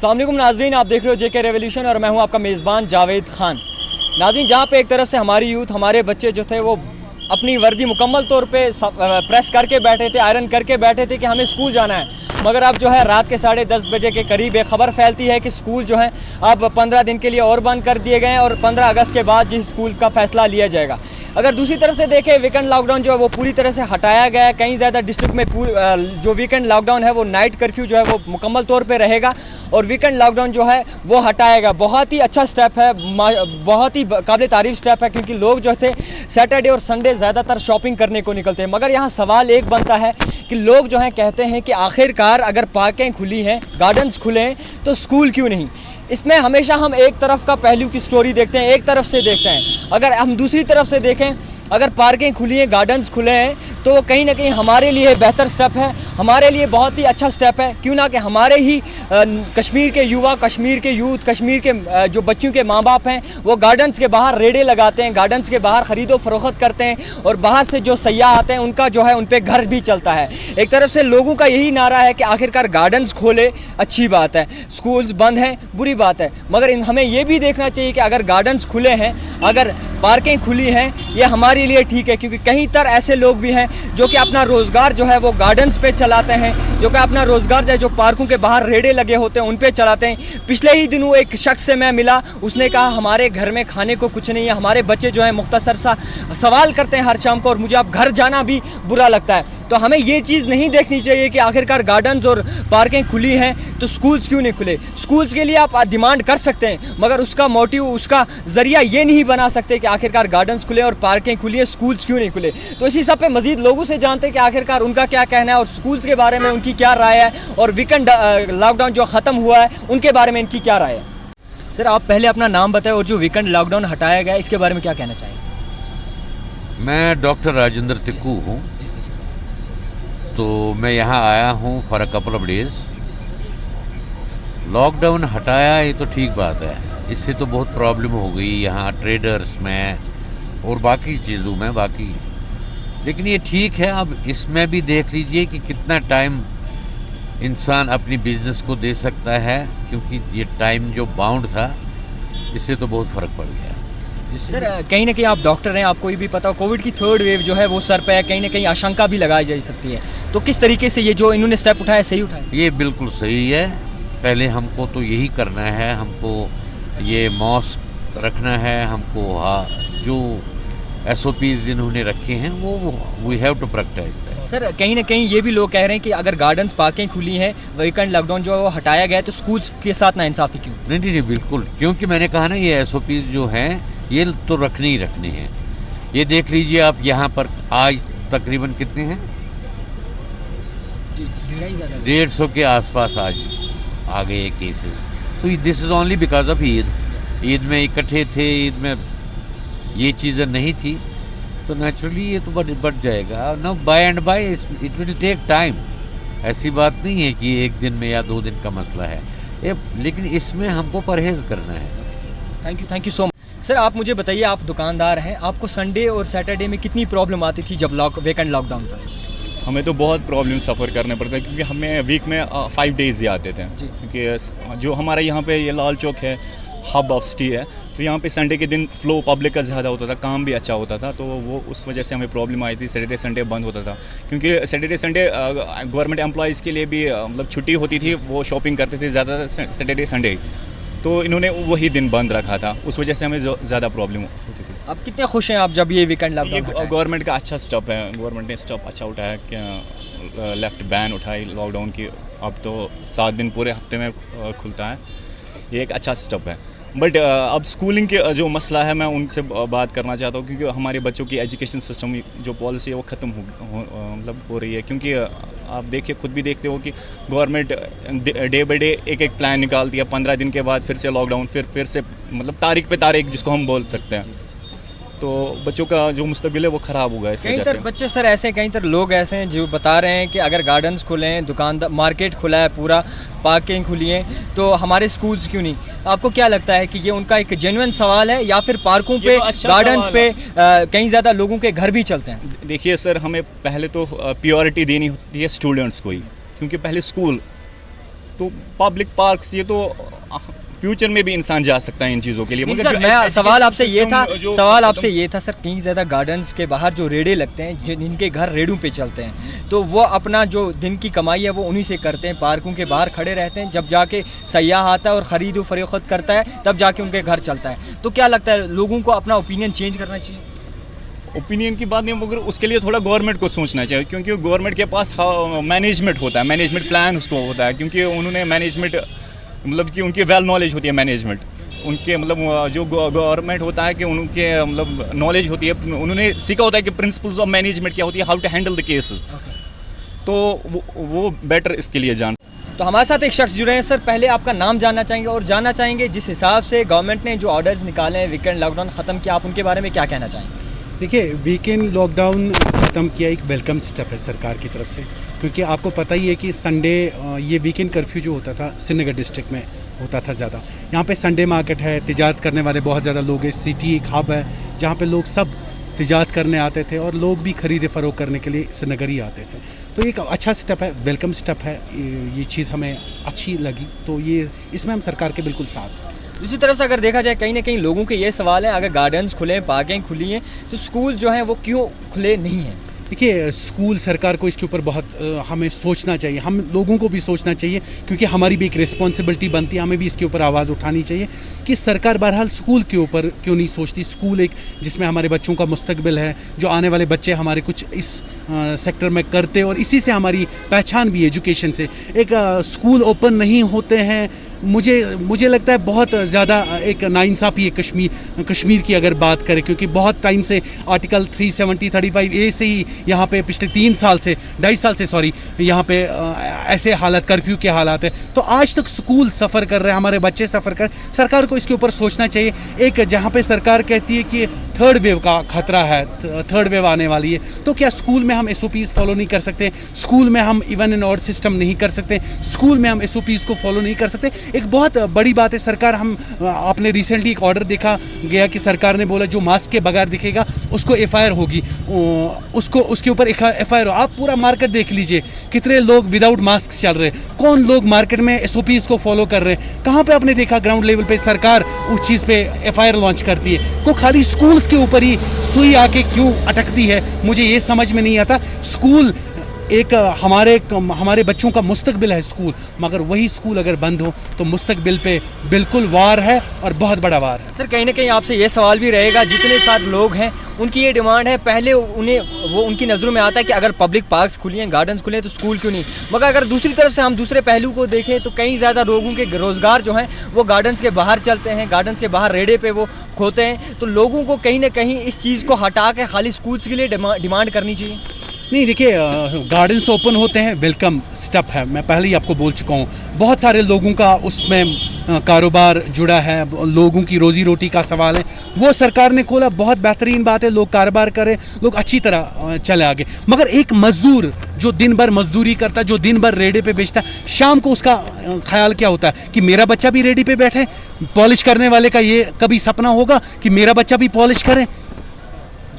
अस्सलाम वालेकुम नाज़रीन, आप देख रहे हो जेके रेवोल्यूशन और मैं हूं आपका मेज़बान जावेद खान। नाज़रीन, जहां पे एक तरफ से हमारी यूथ, हमारे बच्चे जो थे वो अपनी वर्दी मुकम्मल तौर पे प्रेस करके बैठे थे, आयरन करके बैठे थे कि हमें स्कूल जाना है, मगर अब जो है रात के 10:30 बजे के करीब एक ख़बर फैलती है कि स्कूल जो है अब 15 दिन के लिए और बंद कर दिए गए हैं और 15 अगस्त के बाद जिस स्कूल का फ़ैसला लिया जाएगा। अगर दूसरी तरफ से देखें, वीकेंड लॉकडाउन जो है वो पूरी तरह से हटाया गया है। कई ज़्यादा डिस्ट्रिक्ट में जो वीकेंड लॉकडाउन है वो नाइट कर्फ्यू जो है वो मुकम्मल तौर पे रहेगा और वीकेंड लॉकडाउन जो है वो हटाएगा। बहुत ही अच्छा स्टेप है, बहुत ही काबिल तारीफ स्टेप है, क्योंकि लोग जो थे सैटरडे और संडे ज़्यादातर शॉपिंग करने को निकलते हैं। मगर यहाँ सवाल एक बनता है कि लोग जो हैं कहते हैं कि आखिरकार अगर पार्कें खुली हैं, गार्डन्स खुले हैं, तो स्कूल क्यों नहीं। इसमें हमेशा हम एक तरफ का पहलू की स्टोरी देखते हैं, एक तरफ से देखते हैं। अगर हम दूसरी तरफ से देखें, अगर पार्कें खुली हैं, गार्डन्स खुले हैं, तो कहीं ना कहीं हमारे लिए बेहतर स्टेप है, हमारे लिए बहुत ही अच्छा स्टेप है। क्यों ना कि हमारे ही कश्मीर के युवा, कश्मीर के यूथ, कश्मीर के जो बच्चों के माँ बाप हैं वो गार्डन्स के बाहर रेडे लगाते हैं, गार्डन्स के बाहर ख़रीदो फरोख्त करते हैं और बाहर से जो सयाह आते हैं उनका जो है उन पर घर भी चलता है। एक तरफ से लोगों का यही नारा है कि आखिरकार गार्डन्स खोले, अच्छी बात है, स्कूल्स बंद हैं, बुरी बात है, मगर हमें ये भी देखना चाहिए कि अगर गार्डन्स खुले हैं, अगर पार्कें खुली हैं, ये हमारे लिए ठीक है, क्योंकि कहीं तर ऐसे लोग भी हैं जो कि अपना रोज़गार जो है वो गार्डन्स पे चलाते हैं, जो कि अपना रोज़गार जो पार्कों के बाहर रेडे लगे होते हैं उन पे चलाते हैं। पिछले ही दिनों एक शख्स से मैं मिला, उसने कहा हमारे घर में खाने को कुछ नहीं है, हमारे बच्चे जो हैं मुख्तसर सा सवाल करते हैं हर शाम को और मुझे अब घर जाना भी बुरा लगता है। तो हमें ये चीज़ नहीं देखनी चाहिए कि आखिरकार गार्डन्स और पार्कें खुली हैं तो स्कूल्स क्यों नहीं खुले। स्कूल्स के लिए आप डिमांड कर सकते हैं, मगर उसका मोटिव, उसका ज़रिया ये नहीं बना सकते कि आखिरकार गार्डन्स खुले और पार्कें खुली है, स्कूल्स क्यों नहीं खुले। तो इसी सब पे मज़ीद लोगों से जानते हैं कि आखिरकार उनका क्या कहना है और स्कूल्स के बारे में उनकी क्या राय है और वीकेंड लॉकडाउन जो ख़त्म हुआ है उनके बारे में इनकी क्या राय है। सर, आप पहले अपना नाम बताएं और जो वीकेंड लॉकडाउन हटाया गया इसके बारे में क्या कहना चाहेंगे। मैं डॉक्टर राजेंद्र तिक्कू हूँ, तो मैं यहाँ आया हूँ for a couple of days. Lockdown हटाया ये तो ठीक बात है, इससे तो बहुत प्रॉब्लम हो गई यहाँ ट्रेडर्स में और बाकी चीज़ों में बाकी, लेकिन ये ठीक है। अब इसमें भी देख लीजिए कि कितना टाइम इंसान अपनी बिजनेस को दे सकता है, क्योंकि ये टाइम जो बाउंड था इससे तो बहुत फ़र्क पड़ गया। सर, कहीं ना कहीं आप डॉक्टर हैं, आपको ये भी पता हो कोविड की थर्ड वेव जो है वो सर पे है, कहीं ना कहीं आशंका भी लगाई जा सकती है, तो किस तरीके से ये जो इन्होंने स्टेप उठाया सही उठाया। ये बिल्कुल सही है। पहले हमको तो यही करना है, हमको ये मास्क रखना है, हमको जो SOPs इन्होंने रखे हैं वो we have to practice. Sir, कहीं ना कहीं ये भी लोग कह रहे हैं कि अगर गार्डन्स पार्कें खुली हैं, वीकेंड लॉकडाउन जो है वो हटाया गया है, तो स्कूल्स के साथ नाइंसाफ़ी क्यों। नहीं, बिल्कुल, क्योंकि मैंने कहा ना ये SOPs जो हैं ये तो रखने ही रखने हैं। ये देख लीजिए आप, यहाँ पर आज तकरीबन कितने हैं, 150 के आसपास आज आ गए केसेस। तो this is only because of Eid में इकट्ठे थे, ईद में ये चीज़ें नहीं थी, तो नेचुरली ये तो बढ़ जाएगा ना। By and by it will take time. ऐसी बात नहीं है कि एक दिन में या 2 दिन का मसला है लेकिन इसमें हमको परहेज़ करना है। Thank you so much. Sir, आप मुझे बताइए, आप दुकानदार हैं, आपको संडे और सैटरडे में कितनी प्रॉब्लम आती थी जब वीकेंड लॉकडाउन था। हमें तो बहुत प्रॉब्लम सफ़र करने पड़ता है, क्योंकि हमें वीक में 5 डेज़ ही आते थे, क्योंकि जो हमारे यहाँ पे ये लाल चौक है, हब ऑफ सिटी है, तो यहाँ पे संडे के दिन फ्लो पब्लिक का ज़्यादा होता था, काम भी अच्छा होता था, तो वो उस वजह से हमें प्रॉब्लम आई थी। सैटरडे संडे बंद होता था, क्योंकि सैटरडे संडे गवर्नमेंट एम्प्लॉयज़ के लिए भी मतलब छुट्टी होती थी, वो शॉपिंग करते थे ज़्यादातर सैटरडे संडे, तो इन्होंने वही दिन बंद रखा था, उस वजह से हमें ज़्यादा प्रॉब्लम होती थी। आप कितने खुश हैं आप जब ये वीकेंड लॉकडाउन। गवर्नमेंट का अच्छा स्टेप है, गवर्नमेंट ने स्टेप अच्छा उठाया कि लेफ़्ट बैन उठाई लॉकडाउन की, अब तो 7 दिन पूरे हफ्ते में खुलता है, ये एक अच्छा स्टेप है। बट अब स्कूलिंग के जो मसला है मैं उनसे बात करना चाहता हूँ, क्योंकि हमारे बच्चों की एजुकेशन सिस्टम जो पॉलिसी है वो ख़त्म हो रही है, क्योंकि आप देखिए, खुद भी देखते हो कि गवर्नमेंट डे बाई डे एक प्लान निकालती है, 15 दिन के बाद फिर से लॉकडाउन, फिर से मतलब तारीख पे तारीख जिसको हम बोल सकते हैं, तो बच्चों का जो मुस्तकबिल है वो ख़राब होगा इस वजह से। बच्चे सर ऐसे, कहीं तर लोग ऐसे हैं जो बता रहे हैं कि अगर गार्डन्स खुले हैं, दुकानदार मार्केट खुला है, पूरा पार्किंग खुली है, तो हमारे स्कूल्स क्यों नहीं। आपको क्या लगता है कि ये उनका एक जेन्युइन सवाल है या फिर पार्कों पे, गार्डन्स पे कहीं ज़्यादा लोगों के घर भी चलते हैं। देखिए सर, हमें पहले तो प्योरिटी देनी होती है स्टूडेंट्स को ही, क्योंकि पहले स्कूल तो पब्लिक पार्क्स ये तो फ्यूचर में भी इंसान जा सकता है इन चीज़ों के लिए। नहीं मगर सर, जो मैं सवाल आपसे ये था, जो सवाल आपसे ये था सर, कहीं ज़्यादा गार्डन्स के बाहर जो रेड़े लगते हैं, जिनके घर रेड़ों पे चलते हैं, तो वो अपना जो दिन की कमाई है वो उन्हीं से करते हैं, पार्कों के बाहर खड़े रहते हैं, जब जाके सयाह आता है और ख़रीद व फरोख्त करता है तब जाके उनके घर चलता है। तो क्या लगता है लोगों को अपना ओपिनियन चेंज करना चाहिए? ओपिनियन की बात नहीं, मगर उसके लिए थोड़ा गवर्नमेंट को सोचना चाहिए, क्योंकि गवर्नमेंट के पास मैनेजमेंट होता है, मैनेजमेंट प्लान उसको होता है, क्योंकि उन्होंने मैनेजमेंट मतलब कि उनकी वेल नॉलेज होती है मैनेजमेंट, उनके मतलब जो गवर्नमेंट होता है कि उनके मतलब नॉलेज होती है, उन्होंने सीखा होता है कि प्रिंसिपल्स ऑफ मैनेजमेंट क्या होती है, how to handle the cases, तो वो बेटर इसके लिए जान। तो हमारे साथ एक शख्स जुड़े हैं सर, पहले आपका नाम जानना चाहेंगे और जानना चाहेंगे जिस हिसाब से गवर्नमेंट ने जो ऑर्डर्स निकाले हैं, वीकेंड लॉकडाउन ख़त्म किया, आप उनके बारे में क्या कहना चाहेंगे? देखिए, वीकेंड लॉकडाउन ख़त्म किया एक वेलकम स्टेप है सरकार की तरफ से, क्योंकि आपको पता ही है कि संडे ये वीकेंड कर्फ्यू जो होता था श्रीनगर डिस्ट्रिक्ट में होता था ज़्यादा। यहाँ पे संडे मार्केट है, तिजारत करने वाले बहुत ज़्यादा लोग हैं, सिटी एक हब है जहाँ पे लोग सब तिजारत करने आते थे और लोग भी ख़रीदे फ़रोख्त करने के लिए श्रीनगर ही आते थे। तो एक अच्छा स्टेप है, वेलकम स्टेप है, ये चीज़ हमें अच्छी लगी, तो ये इसमें हम सरकार के बिल्कुल साथ हैं। दूसरी तरफ से अगर देखा जाए, कहीं ना कहीं लोगों के ये सवाल है, अगर गार्डन्स खुले हैं, पार्किंग खुली हैं, तो स्कूल जो हैं वो क्यों खुले नहीं हैं? देखिए, स्कूल सरकार को इसके ऊपर बहुत हमें सोचना चाहिए, हम लोगों को भी सोचना चाहिए, क्योंकि हमारी भी एक रिस्पॉन्सिबिलिटी बनती है, हमें भी इसके ऊपर आवाज़ उठानी चाहिए कि सरकार बहरहाल स्कूल के ऊपर क्यों नहीं सोचती। स्कूल एक जिसमें हमारे बच्चों का मुस्तकबिल है, जो आने वाले बच्चे हमारे कुछ इस सेक्टर में करते और इसी से हमारी पहचान भी एजुकेशन से। एक स्कूल ओपन नहीं होते हैं, मुझे लगता है बहुत ज़्यादा एक नाइंसाफ़ी है कश्मीर की अगर बात करें, क्योंकि बहुत टाइम से आर्टिकल 370-35A से ही यहाँ पे पिछले 2.5 साल से यहाँ पे ऐसे हालात, कर्फ्यू के हालात है, तो आज तक स्कूल सफ़र कर रहे हैं, हमारे बच्चे सफ़र कर। सरकार को इसके ऊपर सोचना चाहिए। एक जहाँ पे सरकार कहती है कि थर्ड वेव का खतरा है, थर्ड वेव आने वाली है, तो क्या स्कूल में हम SOPs फॉलो नहीं कर सकते? स्कूल में हम इवन एंड ऑड सिस्टम नहीं कर सकते? स्कूल में हम SOPs को फॉलो नहीं कर सकते? एक बहुत बड़ी बात है सरकार, आपने रिसेंटली एक ऑर्डर देखा गया कि सरकार ने बोला जो मास्क के बगैर दिखेगा उसको FIR होगी, उसके ऊपर FIR हो। आप पूरा मार्केट देख लीजिए, कितने लोग विदाउट मास्क चल रहे हैं, कौन लोग मार्केट में SOPs को फॉलो कर रहे हैं? कहाँ पे आपने देखा ग्राउंड लेवल पे सरकार उस चीज़ पे FIR लॉन्च करती है? को खाली स्कूल्स के ऊपर ही सुई आके क्यों अटकती है, मुझे ये समझ में नहीं आता। स्कूल एक हमारे बच्चों का मुस्तकबिल है स्कूल, मगर वही स्कूल अगर बंद हो तो मुस्तकबिल पे बिल्कुल वार है और बहुत बड़ा वार है। सर, कहीं ना कहीं आपसे ये सवाल भी रहेगा, जितने सारे लोग हैं उनकी ये डिमांड है, पहले उनकी नज़रों में आता है कि अगर पब्लिक पार्क्स खुली हैं, गार्डन्स खुले हैं, तो स्कूल क्यों नहीं? मगर अगर दूसरी तरफ से हम दूसरे पहलू को देखें तो कई ज़्यादा लोगों के रोज़गार जो हैं वो गार्डन्स के बाहर चलते हैं, गार्डन्स के बाहर रेड़े पे वो खोते हैं, तो लोगों को कहीं ना कहीं इस चीज़ को हटा के खाली स्कूल्स के लिए डिमांड करनी चाहिए। नहीं, देखिए, गार्डन्स ओपन होते हैं, वेलकम स्टेप है, मैं पहले ही आपको बोल चुका हूँ। बहुत सारे लोगों का उसमें कारोबार जुड़ा है, लोगों की रोज़ी रोटी का सवाल है, वो सरकार ने खोला, बहुत बेहतरीन बात है, लोग कारोबार करें, लोग अच्छी तरह चले आगे। मगर एक मज़दूर जो दिन भर मजदूरी करता है, जो दिन भर रेडी पे बेचता है, शाम को उसका ख्याल क्या होता है कि मेरा बच्चा भी रेडी पे बैठे? पॉलिश करने वाले का ये कभी सपना होगा कि मेरा बच्चा भी पॉलिश करे?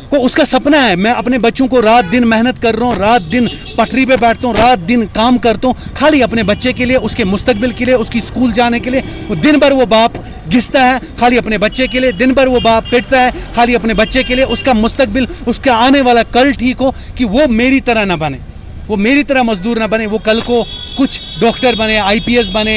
को उसका सपना है मैं अपने बच्चों को रात दिन मेहनत कर रहा हूँ, रात दिन पटरी पे बैठता हूँ, रात दिन काम करता हूँ, खाली अपने बच्चे के लिए, उसके मुस्तकबिल के लिए, उसकी स्कूल जाने के लिए। वो दिन भर वो बाप घिसता है खाली अपने बच्चे के लिए, दिन भर वो बाप पिटता है खाली अपने बच्चे के लिए, उसका मुस्तकबिल, उसका आने वाला कल ठीक हो, कि वो मेरी तरह ना बने, वो मेरी तरह मजदूर ना बने, वो कल को कुछ डॉक्टर बने, IPS बने,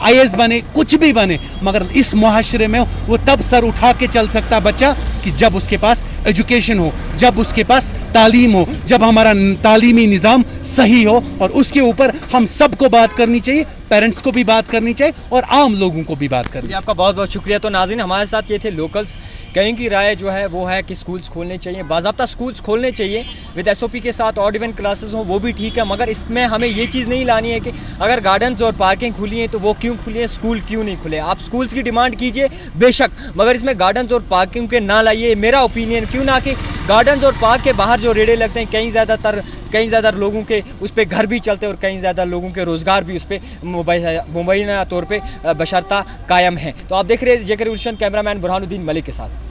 IAS बने, कुछ भी बने, मगर इस मुआशरे में वो तब सर उठा के चल सकता बच्चा कि जब उसके पास एजुकेशन हो, जब उसके पास तालीम हो, जब हमारा तालीमी निज़ाम सही हो। और उसके ऊपर हम सबको बात करनी चाहिए, पेरेंट्स को भी बात करनी चाहिए और आम लोगों को भी बात करनी चाहिए। आपका बहुत बहुत शुक्रिया। तो नाज़रीन, हमारे साथ ये थे लोकल्स, कहीं की राय जो है वो है कि स्कूल्स खोलने चाहिए, बाज़ाब्ता स्कूल्स खोलने चाहिए विद SOP के साथ, ऑड इवन क्लासेस हो वो भी ठीक है, मगर इसमें हमें ये चीज़ नहीं लानी है कि अगर गार्डन्स और पार्किंग खुली हैं तो वो क्यों खुली है, स्कूल क्यों नहीं खुले। आप स्कूल्स की डिमांड कीजिए बेशक, मगर इसमें गार्डन्स और पार्किंग के ना लाइए, मेरा ओपिनियन। क्यों ना कि गार्डन्स और पार्क के बाहर जो रेड़े लगते हैं, कई ज़्यादा लोगों के उस पर घर भी चलते हैं और कई ज़्यादा लोगों के रोज़गार भी उस पर मुबैना तौर पर बशर्ता कायम है। तो आप देख रहे हैं जेके रेवोल्यूशन, कैमरामैन बुरहानुद्दीन मलिक के साथ।